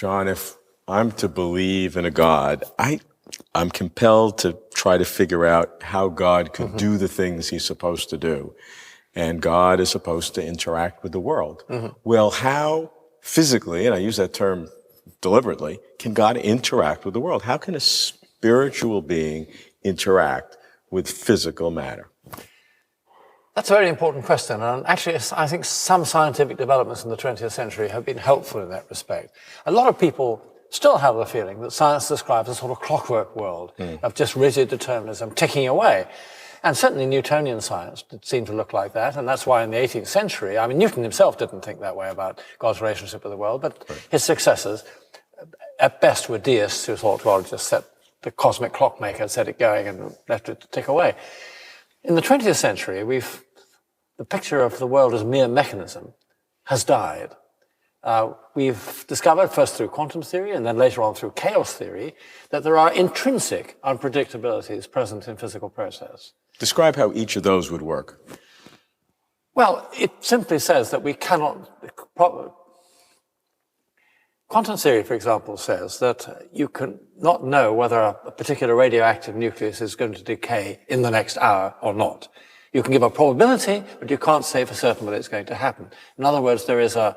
John, if I'm to believe in a God, I'm compelled to try to figure out how God could do the things he's supposed to do. And God is supposed to interact with the world. Well, how physically, and I use that term deliberately, can God interact with the world? How can a spiritual being interact with physical matter? That's a very important question, and actually I think some scientific developments in the 20th century have been helpful in that respect. A lot of people still have the feeling that science describes a sort of clockwork world of just rigid determinism ticking away. And certainly Newtonian science seemed to look like that, and that's why in the 18th century, I mean, Newton himself didn't think that way about God's relationship with the world, but his successors, at best, were deists who thought, well, just set the cosmic clockmaker, set it going and left it to tick away. In the 20th century, the picture of the world as mere mechanism has died. We've discovered, first through quantum theory and then later on through chaos theory, that there are intrinsic unpredictabilities present in physical process. Describe how each of those would work. Well, it simply says that we cannot... Quantum theory, for example, says that you can not know whether a particular radioactive nucleus is going to decay in the next hour or not. You can give a probability, but you can't say for certain whether it's going to happen. In other words, there is an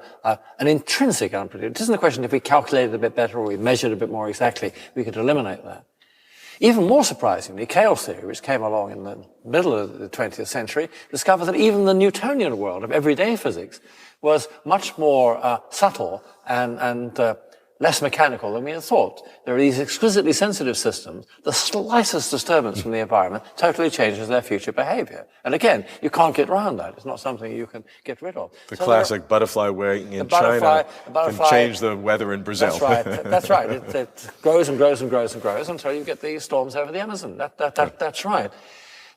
intrinsic unpredictability. It isn't a question if we calculated a bit better or we measured a bit more exactly, we could eliminate that. Even more surprisingly, chaos theory, which came along in the middle of the 20th century, discovered that even the Newtonian world of everyday physics was much more subtle and less mechanical than we had thought. There are these exquisitely sensitive systems. The slightest disturbance from the environment totally changes their future behavior. And again, you can't get around that. It's not something you can get rid of. The classic butterfly wing in China can change the weather in Brazil. That's right. That's right. It grows and grows and grows and grows until you get these storms over the Amazon. That's right.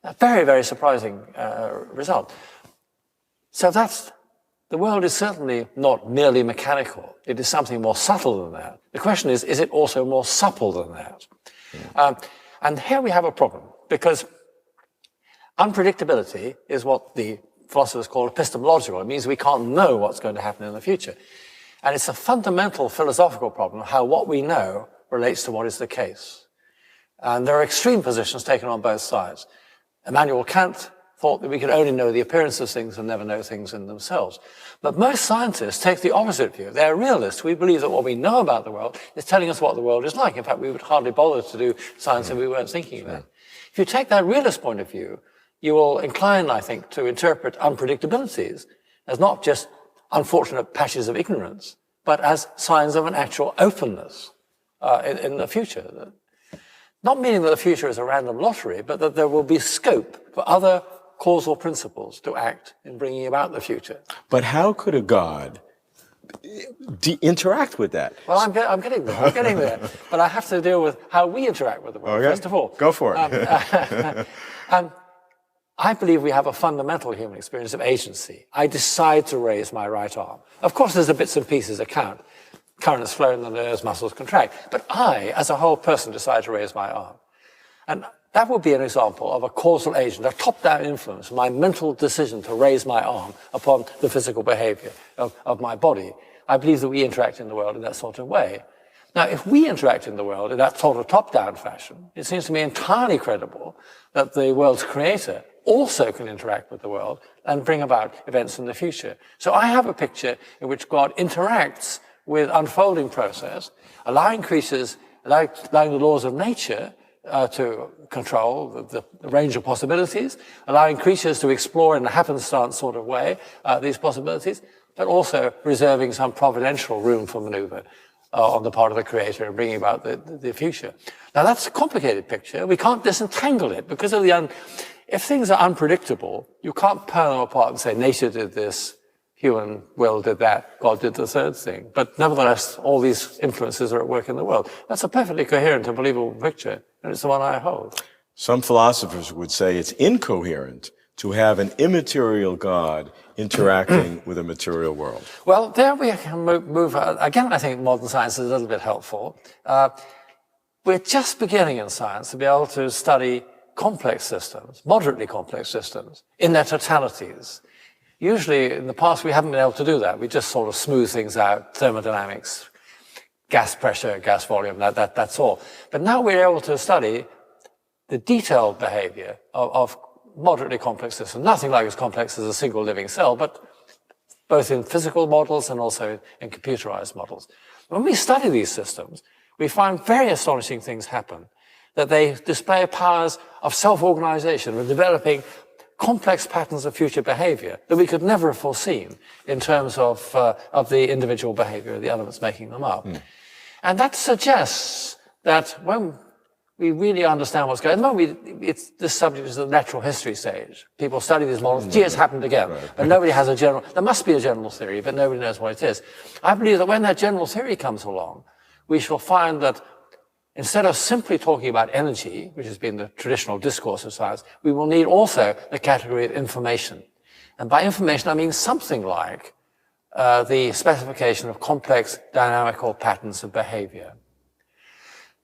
A very, very surprising result. So the world is certainly not merely mechanical. It is something more subtle than that. The question is it also more supple than that? And here we have a problem, because unpredictability is what the philosophers call epistemological. It means we can't know what's going to happen in the future. And it's a fundamental philosophical problem how what we know relates to what is the case. And there are extreme positions taken on both sides. Immanuel Kant thought that we could only know the appearance of things and never know things in themselves. But most scientists take the opposite view. They're realists. We believe that what we know about the world is telling us what the world is like. In fact, we would hardly bother to do science if we weren't thinking of that. If you take that realist point of view, you will incline, I think, to interpret unpredictabilities as not just unfortunate patches of ignorance, but as signs of an actual openness in the future. Not meaning that the future is a random lottery, but that there will be scope for other causal principles to act in bringing about the future. But how could a God interact with that? Well, I'm getting there. But I have to deal with how we interact with the world, first of all. Go for it. I believe we have a fundamental human experience of agency. I decide to raise my right arm. Of course, there's the bits and pieces that count. Currents flow in the nerves, muscles contract. But I, as a whole person, decide to raise my arm. And that would be an example of a causal agent, a top-down influence, my mental decision to raise my arm upon the physical behavior of my body. I believe that we interact in the world in that sort of way. Now, if we interact in the world in that sort of top-down fashion, it seems to me entirely credible that the world's creator also can interact with the world and bring about events in the future. So I have a picture in which God interacts with unfolding process, allowing creatures, allowing the laws of nature to control the range of possibilities, allowing creatures to explore in a happenstance sort of way these possibilities, but also reserving some providential room for maneuver on the part of the creator and bringing about the future. Now that's a complicated picture. We can't disentangle it because of if things are unpredictable, you can't pull them apart and say nature did this, human will did that, God did the third thing. But nevertheless, all these influences are at work in the world. That's a perfectly coherent and believable picture, and it's the one I hold. Some philosophers would say it's incoherent to have an immaterial God interacting with a material world. Well, there we can move. Again, I think modern science is a little bit helpful. We're just beginning in science to be able to study complex systems, moderately complex systems, in their totalities. Usually, in the past, we haven't been able to do that. We just sort of smooth things out, thermodynamics, gas pressure, gas volume, that's all. But now we're able to study the detailed behavior of moderately complex systems. Nothing like as complex as a single living cell, but both in physical models and also in computerized models. When we study these systems, we find very astonishing things happen, that they display powers of self-organization and developing complex patterns of future behavior that we could never have foreseen in terms of the individual behavior of the elements making them up. And that suggests that when we really understand what's going on, this subject is at the natural history stage. People study these models, gee, it's happened again. But nobody has there must be a general theory, but nobody knows what it is. I believe that when that general theory comes along, we shall find that instead of simply talking about energy, which has been the traditional discourse of science, we will need also the category of information. And by information, I mean something like the specification of complex dynamical patterns of behavior.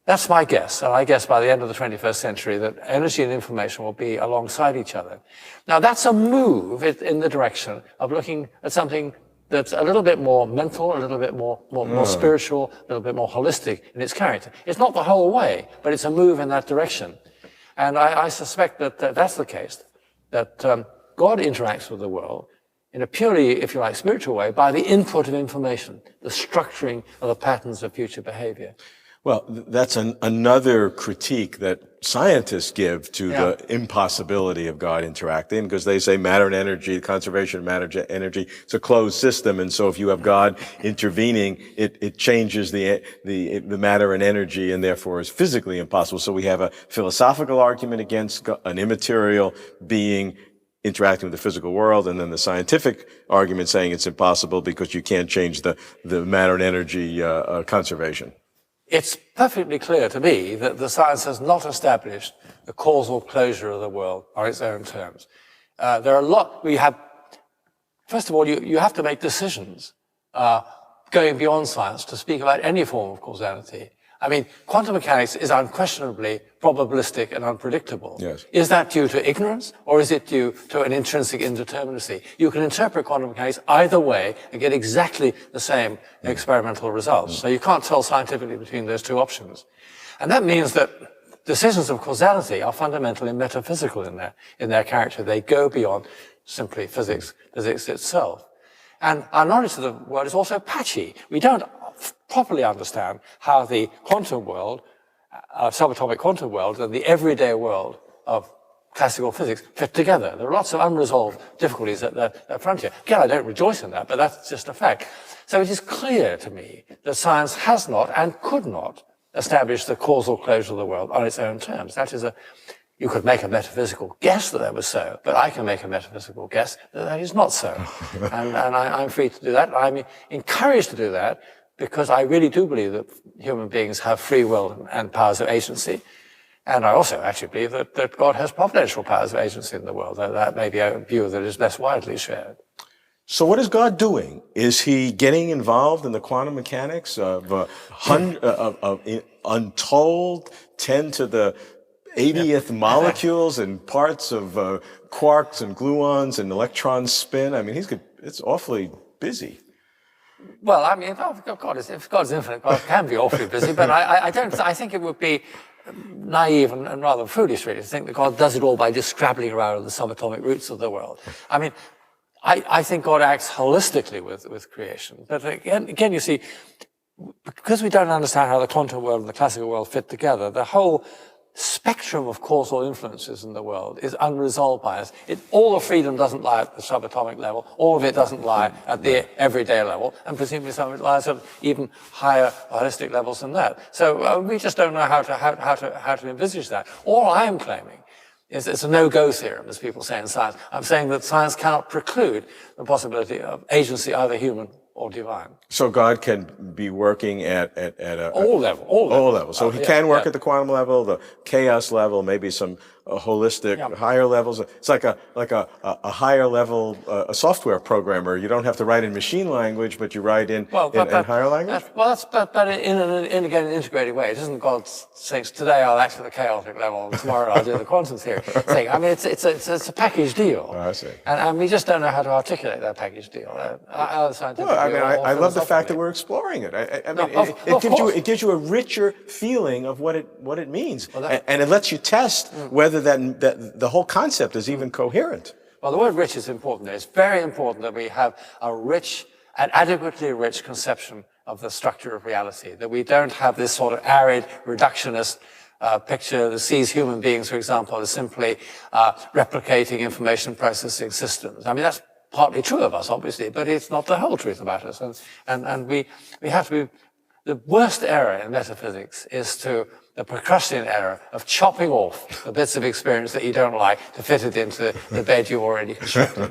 That's my guess, and I guess by the end of the 21st century that energy and information will be alongside each other. Now that's a move in the direction of looking at something that's a little bit more mental, a little bit more spiritual, a little bit more holistic in its character. It's not the whole way, but it's a move in that direction. And I suspect that that's the case, that God interacts with the world in a purely, if you like, spiritual way by the input of information, the structuring of the patterns of future behavior. Well, that's another critique that scientists give to the impossibility of God interacting, because they say matter and energy, conservation of matter and energy, it's a closed system, and so if you have God intervening, it changes the matter and energy, and therefore is physically impossible. So we have a philosophical argument against an immaterial being interacting with the physical world, and then the scientific argument saying it's impossible because you can't change the matter and energy conservation. It's perfectly clear to me that the science has not established the causal closure of the world on its own terms. There are first of all, you have to make decisions going beyond science to speak about any form of causality. I mean, quantum mechanics is unquestionably probabilistic and unpredictable. Yes. Is that due to ignorance, or is it due to an intrinsic indeterminacy? You can interpret quantum mechanics either way and get exactly the same experimental results. So you can't tell scientifically between those two options. And that means that decisions of causality are fundamentally metaphysical in their character. They go beyond simply physics itself. And our knowledge of the world is also patchy. We don't properly understand how the quantum world, subatomic quantum world, and the everyday world of classical physics fit together. There are lots of unresolved difficulties at that frontier. Again, I don't rejoice in that, but that's just a fact. So it is clear to me that science has not and could not establish the causal closure of the world on its own terms. That is you could make a metaphysical guess that was so, but I can make a metaphysical guess that is not so. and I'm free to do that. I'm encouraged to do that because I really do believe that human beings have free will and powers of agency. And I also actually believe that God has providential powers of agency in the world. That may be a view that is less widely shared. So what is God doing? Is he getting involved in the quantum mechanics of untold 10 to the 80th molecules and parts of quarks and gluons and electron spin? I mean, it's awfully busy. Well, I mean, if God's infinite, God can be awfully busy, but I think it would be naive and rather foolish, really, to think that God does it all by just scrabbling around the subatomic roots of the world. I mean, I think God acts holistically with creation. But again, you see, because we don't understand how the quantum world and the classical world fit together, the whole spectrum of causal influences in the world is unresolved by us. All the freedom doesn't lie at the subatomic level. All of it doesn't lie at the everyday level, and presumably some of it lies at even higher holistic levels than that. So we just don't know how to envisage that. All I am claiming is it's a no-go theorem, as people say in science. I'm saying that science cannot preclude the possibility of agency, either human or divine. So God can be working at all levels. So he can work at the quantum level, the chaos level, maybe some holistic, higher levels. It's like a higher level a software programmer. You don't have to write in machine language, but you write in higher language. But in an integrated way. It isn't God saying today I'll act at the chaotic level, and tomorrow I'll do the quantum theory thing. I mean, it's a package deal. Oh, I see. And we just don't know how to articulate that package deal. I love the fact that we're exploring it. It gives you a richer feeling of what it means, and it lets you test whether that the whole concept is even coherent. Well, the word rich is important. It's very important that we have a rich, an adequately rich conception of the structure of reality, that we don't have this sort of arid, reductionist picture that sees human beings, for example, as simply replicating information processing systems. I mean, that's partly true of us, obviously, but it's not the whole truth about us. And we have to be, the worst error in metaphysics is the Procrustean error of chopping off the bits of experience that you don't like to fit it into the bed you already constructed.